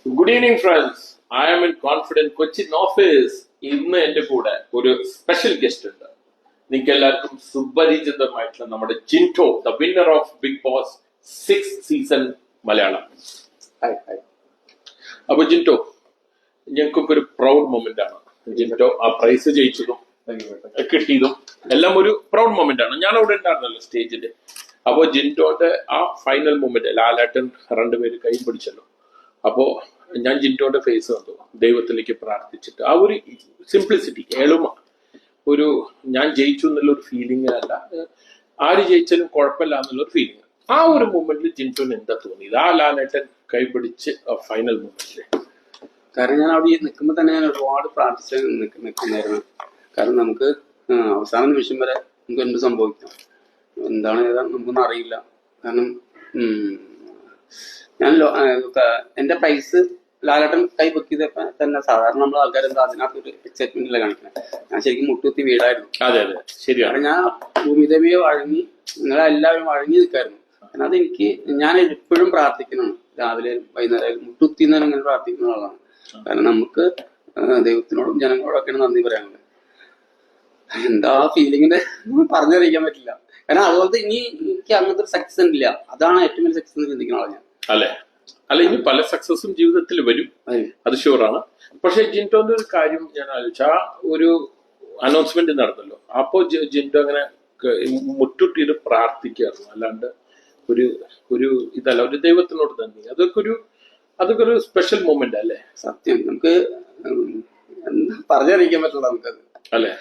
Good evening friends. I am in Confident Cochin office. ഇന്ന് എന്റെ കൂടെ ഒരു സ്പെഷ്യൽ ഗസ്റ്റ് ഉണ്ട്. നിങ്ങൾക്ക് എല്ലാവർക്കും സുപരിചിതമായിട്ടുള്ള നമ്മുടെ Jinto, the winner of Bigg Boss 6 season Malayalam. അപ്പൊ ജിൻറ്റോ, ഞങ്ങൾക്കൊക്കെ ഒരു പ്രൗഡ് മൊമെന്റ് ആണ്. ജിൻറ്റോ ആ പ്രൈസ് ജയിച്ചതും കിട്ടിയതും എല്ലാം ഒരു പ്രൗഡ് മൊമെന്റ് ആണ്. ഞാൻ അവിടെ ഉണ്ടായിരുന്നല്ലോ സ്റ്റേജില്. അപ്പോ ജിൻറ്റോന്റെ ആ ഫൈനൽ മൊമെന്റ്, ലാലേട്ടൻ രണ്ടുപേര് കൈ പിടിച്ചല്ലോ. അപ്പോ ഞാൻ ജിൻറ്റോന്റെ ഫേസ് കണ്ടു, ദൈവത്തിലേക്ക് പ്രാർത്ഥിച്ചിട്ട്. ആ ഒരു സിംപ്ലിസിറ്റി, എളുമ, ഒരു ഞാൻ ജയിച്ചു എന്നുള്ള ഒരു ഫീലിംഗ് അല്ല, ആര് ജയിച്ചാലും കുഴപ്പമില്ല എന്നുള്ളൊരു ഫീലിംഗ്. ആ ഒരു മൊമെന്റിൽ ജിൻറ്റോന് എന്താ തോന്നിയത്, ആ ലാലേട്ടൻ കൈ പിടിച്ച് ഫൈനൽ മൊമെന്റില്? കാരണം ഞാൻ അവിടെ നിൽക്കുമ്പോൾ തന്നെ ഞാൻ ഒരുപാട് പ്രാർത്ഥിച്ച് നിൽക്കുന്നായിരുന്നു. കാരണം നമുക്ക് അവസാന നിമിഷം വരെ നമുക്ക് എന്ത് സംഭവിക്കാം, എന്താണ് ഏതാണ് നമുക്കൊന്നും അറിയില്ല. കാരണം ഞാൻ എന്റെ പ്രൈസ് ലാലേട്ടൻ കൈ പൊക്കിയതപ്പോ തന്നെ സാധാരണ നമ്മൾ ആൾക്കാർ എന്താ അതിനകത്തൊരു എക്സൈറ്റ്മെന്റില്ല കാണിക്കുന്നത്. ഞാൻ ശരിക്കും മുട്ടുകുത്തി വീടായിരുന്നു. അതെ അതെ, ശരിയാണ്. ഞാൻ ഭൂമിദേവിയെ വഴങ്ങി, നിങ്ങളെല്ലാവരും വഴങ്ങി നിൽക്കായിരുന്നു. കാരണം അതെനിക്ക് ഞാൻ എപ്പോഴും പ്രാർത്ഥിക്കുന്നതാണ്. രാവിലെ വൈകുന്നേരം മുട്ടുകുത്തി അങ്ങനെ പ്രാർത്ഥിക്കുന്ന ആളാണ്. കാരണം നമുക്ക് ദൈവത്തിനോടും ജനങ്ങളോടൊക്കെയാണ് നന്ദി പറയാനുള്ളത്. എന്താ ഫീലിങ്ങിന്റെ പറഞ്ഞറിയിക്കാൻ പറ്റില്ല. കാരണം അതുപോലത്തെ ഇനി എനിക്ക് അങ്ങനത്തെ ഒരു സക്സസ് ഇല്ല. അതാണ് ഏറ്റവും വലിയ സക്സസ് എന്ന് ചിന്തിക്കുന്ന ആളാണ് ഞാൻ. അല്ല, ഇനി പല സക്സസും ജീവിതത്തിൽ വരും, അത് ഷുവറാണ്. പക്ഷെ ജിൻറ്റോന്റെ ഒരു കാര്യം ഞാൻ ആലോചിച്ചു, ആ ഒരു അനൗൺസ്മെന്റ് നടന്നല്ലോ, അപ്പോ ജിൻറ്റോ അങ്ങനെ മുട്ടുട്ടിയിട്ട് പ്രാർത്ഥിക്കായിരുന്നു. അല്ലാണ്ട് ഒരു ഒരു ഇതല്ല, ഒരു ദൈവത്തിനോട് നന്ദി. അതൊക്കെ ഒരു സ്പെഷ്യൽ മൊമെന്റ് അല്ലേ? സത്യം, നമുക്ക് പറഞ്ഞറിയിക്കാൻ പറ്റില്ല നമുക്കത്, അല്ലേ?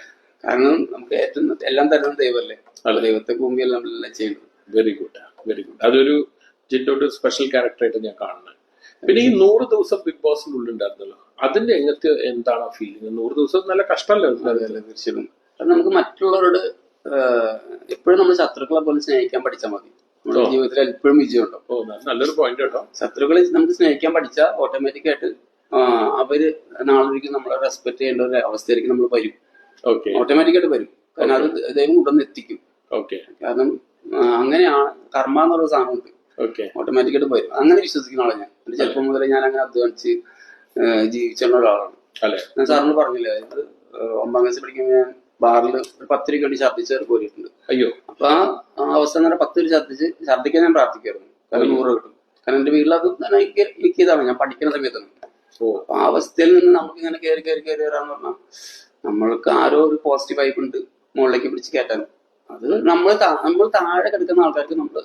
കാരണം നമുക്ക് ഏറ്റവും എല്ലാം തരുന്ന ദൈവമല്ലേ. ദൈവത്തെ മുമ്പിൽ നമ്മളെല്ലാം ചെയ്യുന്നത്. Very good, very good. അതൊരു ജിൻറ്റോയുടെ സ്പെഷ്യൽ ക്യാരക്ടറായിട്ട് ഞാൻ കാണുന്നത്. പിന്നെ ഈ 100 ദിവസം ബിഗ് ബോസിനുള്ളിൽ ഉണ്ടായിരുന്നല്ലോ, അതിന്റെ എങ്ങനത്തെ എന്താണ് ആ ഫീലിംഗ്? 100 ദിവസം നല്ല കഷ്ടമല്ലേ? തീർച്ചയായിട്ടും. കാരണം നമുക്ക് മറ്റുള്ളവരോട് എപ്പോഴും നമ്മൾ ശത്രുക്കളെ പോലെ സ്നേഹിക്കാൻ പഠിച്ചാൽ മതി. നമ്മുടെ ജീവിതത്തിൽ എപ്പോഴും വിജയം ഉണ്ടാവും. നല്ലൊരു പോയിന്റ് കേട്ടോ. ശത്രുക്കളെ നമുക്ക് സ്നേഹിക്കാൻ പഠിച്ചാൽ ഓട്ടോമാറ്റിക് ആയിട്ട് അവര് നാളൊരിക്കലും നമ്മളെ റെസ്പെക്ട് ചെയ്യേണ്ട ഒരു അവസ്ഥയിലേക്ക് നമ്മൾ വരും. ഓട്ടോമാറ്റിക് ആയിട്ട് വരും. കാരണം അത് ദൈവം ഉടനെ എത്തിക്കും. കാരണം അങ്ങനെയാണ് കർമ്മ എന്നുള്ള സാധനമുണ്ട്. ഓട്ടോമാറ്റിക് ആയിട്ട് വരും. അങ്ങനെ വിശ്വസിക്കുന്ന ആളാണ് ഞാൻ. ചെറുപ്പം മുതലേ ഞാൻ അങ്ങനെ അധ്വാനിച്ച് ജീവിച്ചുള്ള ഒരാളാണ്. ഞാൻ സാറിന് പറഞ്ഞില്ലേ, അതായത് 9ാം ക്ലാസ് പഠിക്കുമ്പോൾ ഞാൻ ബാറിൽ ഒരു 10 രൂപയ്ക്ക് വേണ്ടി ഛർദ്ദിച്ച് പോയിട്ടുണ്ട്. അയ്യോ. അപ്പൊ ആ അവസ്ഥ നേരെ 10 രൂപ ഛർദ്ദിക്കാൻ ഞാൻ പ്രാർത്ഥിക്കായിരുന്നു. കാരണം 100 രൂപ കിട്ടും. കാരണം എന്റെ വീട്ടിൽ അത് എനിക്ക് ഇതാണ്, ഞാൻ പഠിക്കുന്ന സമയത്താണ്. അപ്പൊ ആ അവസ്ഥയിൽ നിന്ന് നമുക്ക് ഇങ്ങനെ കയറി വരാന്ന് പറഞ്ഞാൽ നമ്മൾക്ക് ആരോ ഒരു പോസിറ്റീവ് വൈബ് ഉണ്ട് മുകളിലേക്ക് പിടിച്ച് കയറ്റാൻ. അത് നമ്മൾ താഴെ കിടക്കുന്ന ആൾക്കാർക്ക് നമ്മൾ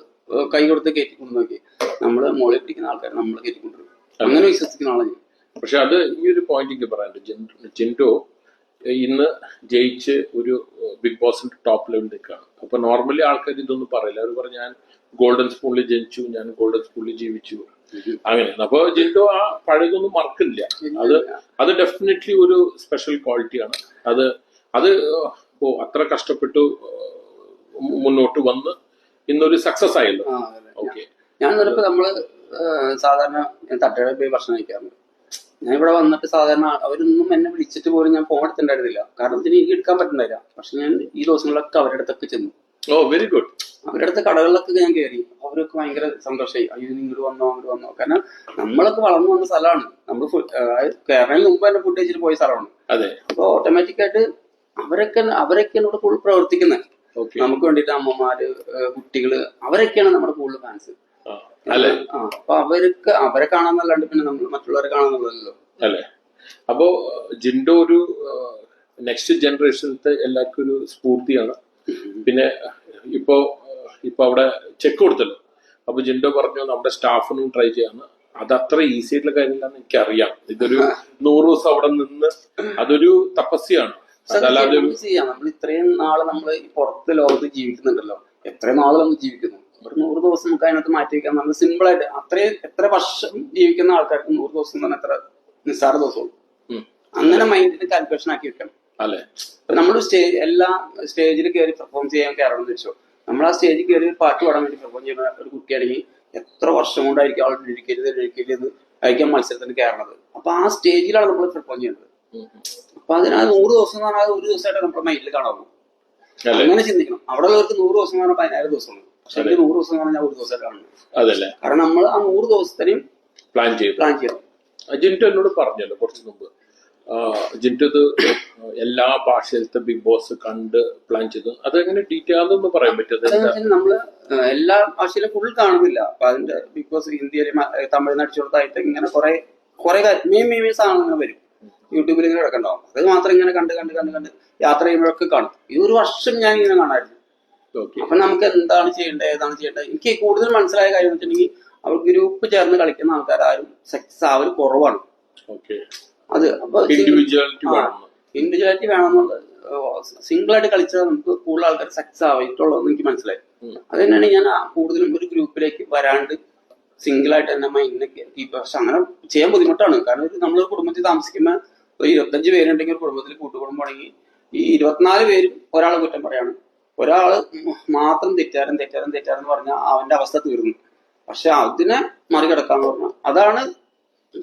കൈ കൊടുത്ത് കയറ്റിക്കൊണ്ട് നോക്കി, നമ്മള് മുകളിൽ പിടിക്കുന്ന ആൾക്കാർ നമ്മൾ കയറ്റിക്കൊണ്ടിരും. അങ്ങനെ വിശ്വസിക്കുന്ന ആളാണ് ഞാൻ. പക്ഷെ അത് ഈ ഒരു പോയിന്റ് പറയാനുണ്ട്. ജിൻറ്റോ ഇന്ന് ജയിച്ച് ഒരു ബിഗ് ബോസിന്റെ ടോപ്പ് ലെവലിൽ നിൽക്കുകയാണ്. അപ്പൊ നോർമലി ആൾക്കാർ ഇതൊന്നും പറയില്ല. അവർ പറഞ്ഞു ഞാൻ ഗോൾഡൻ സ്പൂണിൽ ജനിച്ചു, ഞാൻ ഗോൾഡൻ സ്പൂണിൽ ജീവിച്ചു, അങ്ങനെയാണ്. അപ്പൊ ജിൻറ്റോ ആ പഴയതൊന്നും മറക്കില്ല. അത് ഡെഫിനറ്റ്ലി ഒരു സ്പെഷ്യൽ ക്വാളിറ്റിയാണ്. അത് അത്ര കഷ്ടപ്പെട്ടു മുന്നോട്ട് വന്ന് ഇന്നൊരു സക്സസ് ആയല്ലോ. ഞാൻ ചിലപ്പോ നമ്മള് സാധാരണ തട്ടുകട പോയി ഭക്ഷണം കഴിക്കാറുണ്ട്. ഞാൻ ഇവിടെ വന്നിട്ട് സാധാരണ അവരൊന്നും എന്നെ വിളിച്ചിട്ട് പോലും ഞാൻ ഫോൺ എടുത്തിട്ടുണ്ടായിരുന്നില്ല. കാരണം ഇതിന് എനിക്ക് എടുക്കാൻ പറ്റുന്നില്ല. പക്ഷെ ഞാൻ ഈ ദിവസങ്ങളിലൊക്കെ അവരുടെ അടുത്തൊക്കെ ചെന്നു. Very good. അവരുടെ അടുത്ത കടകളിലൊക്കെ ഞാൻ കയറി. അവരൊക്കെ ഭയങ്കര സന്തോഷമായി. അയ്യോ, ഇങ്ങോട്ട് വന്നോ. കാരണം നമ്മളൊക്കെ വളർന്നു വന്ന സ്ഥലമാണ്. നമ്മൾ കേരളത്തിൽ മുമ്പ് തന്നെ ഫുഡ് കഴിച്ചിട്ട് പോയ സ്ഥലമാണ്. അപ്പൊ ഓട്ടോമാറ്റിക് ആയിട്ട് അവരൊക്കെ എന്നോട് കൂടുതൽ പ്രവർത്തിക്കുന്നത്. നമുക്ക് വേണ്ടിട്ട് അമ്മമാര്, കുട്ടികള്, അവരൊക്കെയാണ് നമ്മുടെ കൂടുതൽ ഫാൻസ്. അപ്പൊ അവരെ കാണാന്നല്ലാണ്ട് പിന്നെ നമ്മൾ മറ്റുള്ളവരെ കാണാന്നുള്ളതല്ലോ അല്ലെ. അപ്പോ ജിൻറ്റോ ഒരു നെക്സ്റ്റ് ജനറേഷനത്തെ എല്ലാവർക്കും ഒരു സ്ഫൂർത്തിയാണ്. പിന്നെ ഇപ്പൊ അവിടെ ചെക്ക് കൊടുത്തല്ലോ. അപ്പൊ ജിൻറ്റോ പറഞ്ഞു നമ്മുടെ സ്റ്റാഫിനും ട്രൈ ചെയ്യാന്ന്. അത് അത്ര ഈസി ആയിട്ടുള്ള കാര്യമില്ലാന്ന് എനിക്കറിയാം. ഇതൊരു 100 ദിവസം അവിടെ നിന്ന് അതൊരു തപസ്യാണ്. ചെയ്യാം. നമ്മൾ ഇത്രയും നാള് നമ്മൾ ഈ പുറത്ത് ലോകത്ത് ജീവിക്കുന്നുണ്ടല്ലോ, എത്രയും നാള് നമ്മൾ ജീവിക്കുന്നു. ഒരു 100 ദിവസം നമുക്ക് അതിനകത്ത് മാറ്റി വെക്കാൻ നമ്മൾ സിമ്പിൾ ആയിട്ട് എത്ര വർഷം ജീവിക്കുന്ന ആൾക്കാർക്ക് 100 ദിവസം തന്നെ എത്ര നിസ്സാര ദിവസവും അങ്ങനെ മൈൻഡിന് കാൽക്കുലേഷൻ ആക്കി വെക്കണം. ഇപ്പൊ നമ്മൾ എല്ലാ സ്റ്റേജിൽ കയറി പെർഫോം ചെയ്യാൻ കയറണമെന്ന് വെച്ചോ, നമ്മൾ ആ സ്റ്റേജിൽ കയറി ഒരു പാട്ട് പാടാൻ വേണ്ടി പെർഫോം ചെയ്യുന്ന ഒരു കുട്ടിയാണെങ്കിൽ എത്ര വർഷം കൊണ്ടായിരിക്കും അവൾ ഒരിക്കലും ആയിരിക്കും മത്സരത്തിന് കയറണത്. അപ്പൊ ആ സ്റ്റേജിലാണ് നമ്മൾ പെർഫോം ചെയ്യുന്നത്. അപ്പൊ അതിനകത്ത് 100 ദിവസം എന്ന് പറഞ്ഞാൽ ഒരു ദിവസമായിട്ട് നമ്മുടെ മൈൻഡിൽ കാണാവൂ. അങ്ങനെ ചിന്തിക്കണം. അവിടെ ഉള്ളവർക്ക് 100 ദിവസം എന്ന് പറഞ്ഞാൽ 16 ദിവസമാണ്. പക്ഷെ 100 ദിവസം എന്ന് പറഞ്ഞാൽ ഒരു ദിവസമായിട്ട് കാണുന്നത്. കാരണം നമ്മൾ ആ 100 ദിവസത്തിനും പ്ലാൻ ചെയ്യണം. ജിൻറ്റു എന്നോട് പറഞ്ഞല്ലോ കുറച്ച് മുമ്പ്. ജിൻറ്റു ഇത് എല്ലാ ഭാഷയിലത്തെ ബിഗ് ബോസ് കണ്ട് പ്ലാൻ ചെയ്തു. അതെങ്ങനെ ഡീറ്റെയിൽ ആണെന്ന് പറയാൻ പറ്റും? നമ്മള് എല്ലാ ഭാഷയിലും ഫുൾ കാണുന്നില്ല. അപ്പൊ അതിന്റെ ബിഗ് ബോസ് ഹിന്ദിയില് തമിഴ് അടിച്ചു കൊടുത്തായിട്ട് ഇങ്ങനെ കുറെ സാധനങ്ങൾ വരും യൂട്യൂബിൽ ഇങ്ങനെ കിടക്കണ്ടാവും. അത് മാത്രം ഇങ്ങനെ കണ്ട് യാത്ര ചെയ്യുമ്പോഴൊക്കെ കാണും. ഈ ഒരു വർഷം ഞാൻ ഇങ്ങനെ കാണായിരുന്നു. അപ്പൊ നമുക്ക് എന്താണ് ചെയ്യേണ്ടത്, ഏതാണ് ചെയ്യേണ്ടത്, എനിക്ക് കൂടുതൽ മനസ്സിലായ കാര്യം എന്ന് വെച്ചിട്ടുണ്ടെങ്കിൽ അവർ ഗ്രൂപ്പ് ചേർന്ന് കളിക്കുന്ന ആൾക്കാർ ആരും സക്സസ് ആവൽ കുറവാണ്. അത് അപ്പൊ ഇൻഡിവിജ്വാലിറ്റി വേണമെന്നുള്ളത് സിംഗിൾ ആയിട്ട് കളിച്ചാൽ നമുക്ക് കൂടുതൽ ആൾക്കാർ സക്സസ് ആയിട്ടുള്ളതെന്ന് എനിക്ക് മനസ്സിലായി. അത് തന്നെയാണ് ഞാൻ കൂടുതലും ഒരു ഗ്രൂപ്പിലേക്ക് വരാണ്ട് സിംഗിൾ ആയിട്ട് തന്നെ മൈൻഡിനെ കീപ്പ്. പക്ഷെ അങ്ങനെ ചെയ്യാൻ ബുദ്ധിമുട്ടാണ്. കാരണം നമ്മളൊരു കുടുംബത്തിൽ താമസിക്കുമ്പോൾ ഒരു 25 പേരുണ്ടെങ്കിൽ ഒരു കുടുംബത്തിൽ കൂട്ടുകുടുംബമാണെങ്കിൽ ഈ 24 പേരും ഒരാളെ കുറ്റം പറയാണ്. ഒരാള് മാത്രം തെറ്റാരെന്ന് പറഞ്ഞാൽ അവന്റെ അവസ്ഥ തീർന്നു. പക്ഷെ അതിനെ മറികടക്കാന്ന് പറഞ്ഞാൽ അതാണ്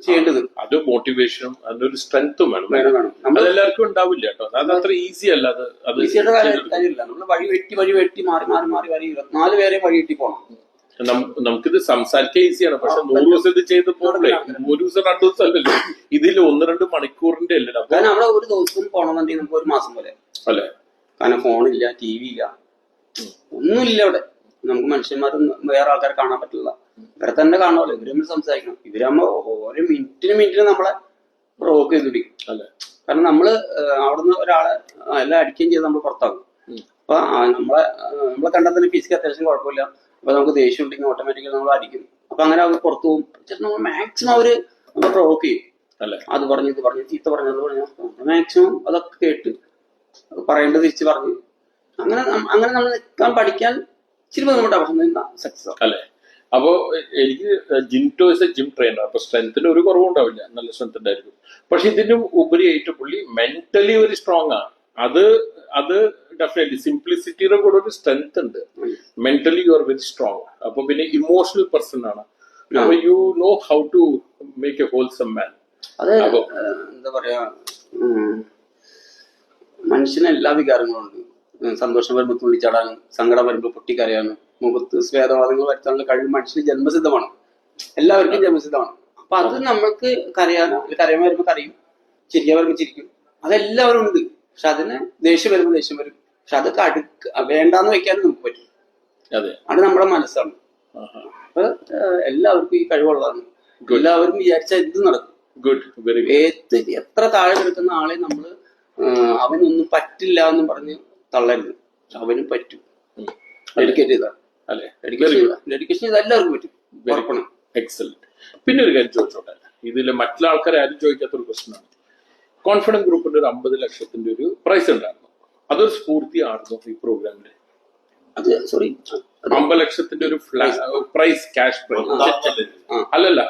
ചെയ്യേണ്ടത്. അത് മോട്ടിവേഷനും അതിനൊരു സ്ട്രെങ്ത്തും വേണം. അതെല്ലാവർക്കും ഉണ്ടാവില്ല കേട്ടോ. അത് അത്ര ഈസി അല്ല. അത് ഈസിയുടെ കാര്യമില്ല. നമ്മള് വഴി വെട്ടി മാറി 24 പേരെ വഴി വെട്ടി പോകണം. നമുക്കിത് സംസാരിക്കാൻ ഈസിയാണ്. പക്ഷെ 100 ദിവസം ഇത് ചെയ്ത് പോകണ്ടേ? 1 ദിവസം 2 ദിവസം അല്ലല്ലോ. ഇതിൽ 1-2 മണിക്കൂറിന്റെ അല്ലേ. കാരണം അവിടെ ഒരു ദിവസം പോകണമെന്നുണ്ടെങ്കിൽ നമുക്ക് ഒരു മാസം പോലെ അല്ലെ. കാരണം ഫോണില്ല, TV ഇല്ല, ഒന്നുമില്ല അവിടെ. നമുക്ക് മനുഷ്യന്മാരും വേറെ ആൾക്കാരെ കാണാൻ പറ്റില്ല. ഇവരെ തന്നെ കാണുമല്ലോ. ഇവര് തമ്മിൽ സംസാരിക്കണം. ഇവരാകുമ്പോ ഓരോ മിനിറ്റിന് നമ്മളെ പ്രൊവോക്ക് ചെയ്ത് പിടിക്കും. കാരണം നമ്മള് അവിടുന്ന് ഒരാളെ എല്ലാം അടിക്കുകയും ചെയ്ത് നമ്മൾ പുറത്താകും. അപ്പൊ നമ്മളെ കണ്ടാൽ തന്നെ ഫിസിക്കൽ അത്യാവശ്യം കുഴപ്പമില്ല. അപ്പൊ നമുക്ക് ദേഷ്യം ഉണ്ടെങ്കിൽ ഓട്ടോമാറ്റിക്കലി നമ്മൾ അടിക്കും. അപ്പൊ അങ്ങനെ അവർ പുറത്തു പോകും. നമ്മൾ മാക്സിമം അവര് നമ്മൾ പ്രൊവോക്ക് ചെയ്യും. അത് പറഞ്ഞു ഇത് പറഞ്ഞു ചീത്ത പറഞ്ഞു മാക്സിമം അതൊക്കെ കേട്ട് പറയേണ്ടത് തിരിച്ച് പറഞ്ഞു അങ്ങനെ നമ്മൾ നിൽക്കാൻ പഠിക്കാൻ ഇച്ചിരി ബുദ്ധിമുട്ടാണ്. സക്സസ് അല്ലെ. അപ്പോ എനിക്ക് Jinto is a gym trainer. അപ്പൊ സ്ട്രെങ്ത്തിന് ഒരു കുറവുണ്ടാവില്ല, നല്ല സ്ട്രെങ്ത് ഉണ്ടായിരിക്കും. പക്ഷെ ഇതിനും ഉപരിയായിട്ട് പുള്ളി മെന്റലി ഒരു സ്ട്രോങ് ആണ്. അത് ഡെഫിനറ്റ്ലി സിംപ്ലിസിറ്റിയുടെ കൂടെ ഒരു സ്ട്രെങ്ത് ഉണ്ട്. Mentally you are very strong. അപ്പൊ പിന്നെ ഇമോഷണൽ പേഴ്സൺ ആണ്. അപ്പൊ you know how to make a wholesome man. അത് എന്താ പറയാ, മനുഷ്യന് എല്ലാ വികാരങ്ങളും ഉണ്ട്. സന്തോഷം വരുമ്പോൾ തുള്ളിച്ചാടാനും സങ്കടം വരുമ്പോൾ പൊട്ടിക്കരയാനും മുഖത്ത് സ്വേദവാദങ്ങൾ വരുത്താനുള്ള കഴിവ് മനുഷ്യന് ജന്മസിദ്ധമാണ്. എല്ലാവർക്കും ജന്മസിദ്ധമാണ്. അപ്പൊ അത് നമ്മൾക്ക് കരയാൻ വരുമ്പോൾ കരയും, ചിരിക്കാൻ വരുമ്പോൾ ചിരിക്കും. അതെല്ലാവരും ഉണ്ട്. പക്ഷെ അതിന് ദേഷ്യം വരുമ്പോൾ ദേഷ്യം വരും. പക്ഷെ അതൊക്കെ വേണ്ടാന്ന് വെക്കാനും നമുക്ക് പറ്റും. അത് നമ്മുടെ മനസ്സാണ്. അപ്പൊ എല്ലാവർക്കും ഈ കഴിവുള്ളതാണ്. എല്ലാവരും വിചാരിച്ചാൽ ഇത് നടക്കും. എത്ര താഴെ നിൽക്കുന്ന ആളെ നമ്മള് അവനൊന്നും പറ്റില്ല എന്ന് പറഞ്ഞ് തള്ളരുത്. അവനും പറ്റും. ഡെഡിക്കേറ്റ് ചെയ്താൽ ഡെഡിക്കേഷൻ ചെയ്താൽ എല്ലാവർക്കും പറ്റും. എക്സലന്റ്. പിന്നെ ഒരു കാര്യം ചോദിച്ചോട്ടെ, ഇതില് മറ്റുള്ള ആൾക്കാരെ ആരും ചോദിക്കാത്തൊരു ക്വസ്റ്റ്യനാണ്. കോൺഫിഡൻസ് ഗ്രൂപ്പിന്റെ ഒരു 50 ലക്ഷത്തിന്റെ ഒരു പ്രൈസ് ഉണ്ടായിരുന്നു. അതൊരു സ്ഫൂർത്തിയായിരുന്നു ഈ പ്രോഗ്രാമില്. 50 ലക്ഷത്തിന്റെ ഒരു പ്രൈസ്, ക്യാഷ് പ്രൈസ് അല്ലല്ല,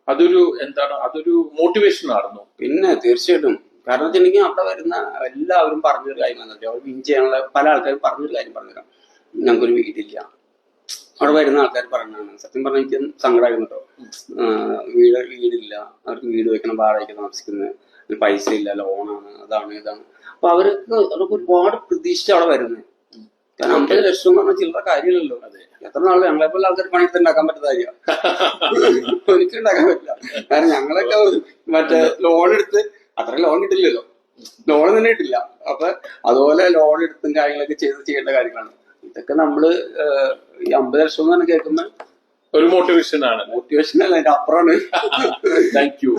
അതൊരു എന്താണ്, അതൊരു മോട്ടിവേഷൻ ആയിരുന്നു. പിന്നെ തീർച്ചയായിട്ടും. കാരണം വെച്ചിട്ടുണ്ടെങ്കിൽ അവിടെ വരുന്ന എല്ലാവരും പറഞ്ഞൊരു കാര്യം വന്നിട്ട് അവർ വിൻ ചെയ്യാനുള്ള പല ആൾക്കാരും പറഞ്ഞൊരു കാര്യം പറഞ്ഞുതരാം. ഞങ്ങൾക്കൊരു വീടില്ല. അവിടെ വരുന്ന ആൾക്കാർ പറഞ്ഞാണ്. സത്യം പറഞ്ഞാൽ എനിക്ക് സങ്കടമായിരുന്നു കേട്ടോ. വീടില്ല, അവർക്ക് വീട് വെക്കണം, വാടകയ്ക്ക് താമസിക്കുന്നത്, പൈസ ഇല്ല, ലോണാണ്, അതാണ് ഇതാണ്. അപ്പൊ അവർക്ക് ഒരുപാട് പ്രതീക്ഷ അവിടെ വരുന്നത്. കാരണം 50 ലക്ഷം എന്ന് പറഞ്ഞാൽ ചില്ലറ കാര്യമില്ലല്ലോ. എത്ര നാളെ ഞങ്ങളെപ്പോലെ ആൾക്കാർ പണിയെടുത്ത് ഉണ്ടാക്കാൻ പറ്റുന്ന കാര്യമാണ്. ഒരിക്കലും ഉണ്ടാക്കാൻ പറ്റില്ല. കാരണം ഞങ്ങളൊക്കെ മറ്റേ ലോൺ എടുത്ത് അത്ര ലോൺ കിട്ടില്ലല്ലോ. ലോൺ തന്നെ കിട്ടില്ല. അപ്പൊ അതുപോലെ ലോൺ എടുത്തും കാര്യങ്ങളൊക്കെ ചെയ്യേണ്ട കാര്യങ്ങളാണ്. ഇതൊക്കെ നമ്മള് ഈ 50 ലക്ഷം എന്ന് പറഞ്ഞാൽ കേൾക്കുമ്പോ ഒരു മോട്ടിവേഷൻ ആണ്. മോട്ടിവേഷൻ അല്ല, അതിന്റെ അപ്പുറമാണ്. Thank you.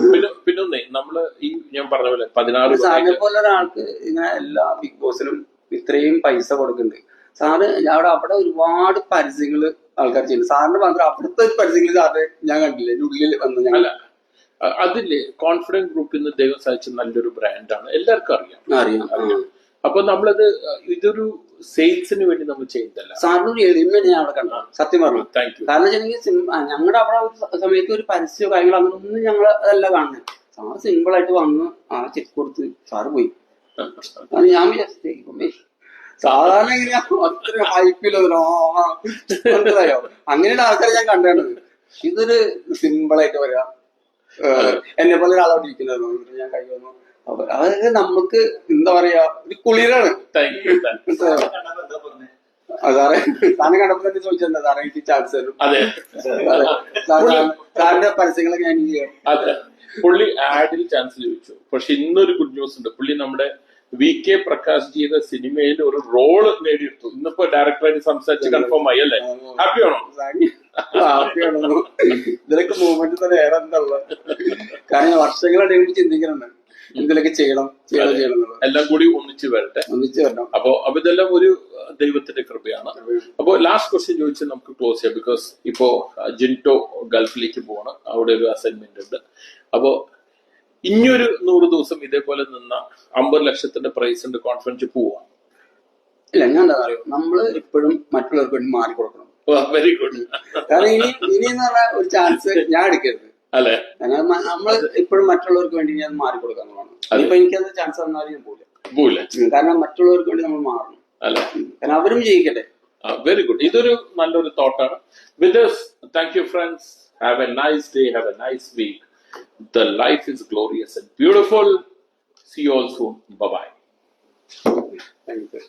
പിന്നെ നമ്മള് ഈ ഞാൻ പറഞ്ഞ പോലെ 16 സാറിനെ പോലെ ഒരാൾക്ക് ഇങ്ങനെ എല്ലാ ബിഗ് ബോസിലും ഇത്രയും പൈസ കൊടുക്കുന്നുണ്ട്. സാറ് അവിടെ ഒരുപാട് പരസ്യങ്ങള് ആൾക്കാർ ചെയ്യുന്നു. സാറിന് മാത്രം അവിടുത്തെ ഒരു പരസ്യങ്ങൾ സാറിന് ഞാൻ കണ്ടില്ല. ഉള്ളിൽ വന്ന് ഞങ്ങളല്ല. അതില് കോൺഫിഡൻസ് ഗ്രൂപ്പിൽ നിന്ന് ദൈവം സഹായിച്ച നല്ലൊരു ബ്രാൻഡാണ്, എല്ലാവർക്കും അറിയാം. അപ്പൊ നമ്മളത് ഇതൊരു സെയിൽസിന് വേണ്ടി നമ്മൾ ചെയ്യുന്നതല്ല. സാറിനൊരു എളിമയാണ് ഞാൻ അവിടെ കണ്ടത്. സത്യം പറഞ്ഞു. കാരണം വെച്ചിട്ടുണ്ടെങ്കിൽ ഞങ്ങളുടെ അവിടെ ഒരു സമയത്ത് ഒരു പരസ്യമോ കാര്യങ്ങളോ അങ്ങനൊന്നും ഞങ്ങൾ അതല്ല കാണുന്നത്. സാറ് സിമ്പിൾ ആയിട്ട് വന്ന് ചെക്ക് കൊടുത്ത് സാറ് പോയി. കാരണം ഞാൻ വിചാരിച്ചേ സാധാരണ എങ്ങനെയാ അത്ര ഹൈപ്പിലോ മനസ്സിലായോ, അങ്ങനെയുള്ള ആൾക്കാരെ ഞാൻ കണ്ടാണ്. ഇതൊരു സിമ്പിൾ ആയിട്ട് പറയാ, എന്നെ പോലെ ഒരാളോട് ഇരിക്കുന്നത് ഞാൻ കൈ വന്നു. അതൊക്കെ നമുക്ക് എന്താ പറയാ, ഒരു കുളിരാണ്. സാറേ സാറിനെ കണ്ടപ്പോ തന്നെ ചോദിച്ചിട്ടുണ്ട് സാറേ എനിക്ക് ചാൻസ് തരും. അതെ സാറിന്റെ പരസ്യങ്ങളൊക്കെ ഞാൻ ചെയ്യാം. അതെ, പുള്ളി ആഡിൽ ചാൻസ് ചോദിച്ചു. പക്ഷെ ഇന്നൊരു ഗുഡ് ന്യൂസ് ഉണ്ട്. പുള്ളി നമ്മുടെ VK പ്രകാശ് ചെയ്ത സിനിമയിൽ ഒരു റോള് നേടിയെടുത്തു. ഇന്നിപ്പോ ഡയറക്ടറായിട്ട് സംസാരിച്ച് കൺഫേം ആയി അല്ലേ? ഹാപ്പി ആണോ? ഹാപ്പിയാണോ? ഇതിലൊക്കെ മൂവ്മെന്റ് തന്നെ ഏറെ എന്തുള്ള കാരണം വർഷങ്ങളായിട്ട് ചിന്തിക്കുന്നുണ്ട് എന്തിലൊക്കെ ചെയ്യണം എന്നുള്ളത്. എല്ലാം കൂടി ഒന്നിച്ച് വരട്ടെ. അപ്പൊ ഇതെല്ലാം ഒരു ദൈവത്തിന്റെ കൃപയാണ്. അപ്പൊ ലാസ്റ്റ് ക്വസ്റ്റ്യൻ ചോദിച്ച് നമുക്ക് ക്ലോസ് ചെയ്യാം. ബിക്കോസ് ഇപ്പോ ജിൻറ്റോ ഗൾഫിലേക്ക് പോവാണ്, അവിടെ ഒരു അസൈൻമെന്റ് ഉണ്ട്. അപ്പോ ഇനിയൊരു 100 ദിവസം ഇതേപോലെ നിന്ന 50 ലക്ഷത്തിന്റെ പ്രൈസ് ഉണ്ട്, കോൺഫിഡൻസ് പോവാ? ഇല്ല, ഞാൻ എന്താ പറയുക, നമ്മള് എപ്പോഴും മറ്റുള്ളവർക്ക് വേണ്ടി മാറിക്കൊടുക്കണം. Very good. കാരണം ഇനി എന്ന് പറഞ്ഞ ഒരു ചാൻസ് ഞാൻ എടുക്കരുത് അല്ലെ? നമ്മൾ എപ്പോഴും മറ്റുള്ളവർക്ക് വേണ്ടി ഞാൻ മാറിക്കൊടുക്കാന്നുള്ളതാണ്. അതിപ്പോ എനിക്കത് ചാൻസ് തന്നാലും ഞാൻ പോവില്ല. കാരണം മറ്റുള്ളവർക്ക് വേണ്ടി നമ്മൾ മാറണം അല്ലെ? കാരണം അവരും ജയിക്കട്ടെ. Very good. ഇതൊരു നല്ലൊരു തോട്ടാണ്. With this, thank you friends. Have a nice day, have a nice week. The life is glorious and beautiful. See you all soon. Bye bye. Thank you.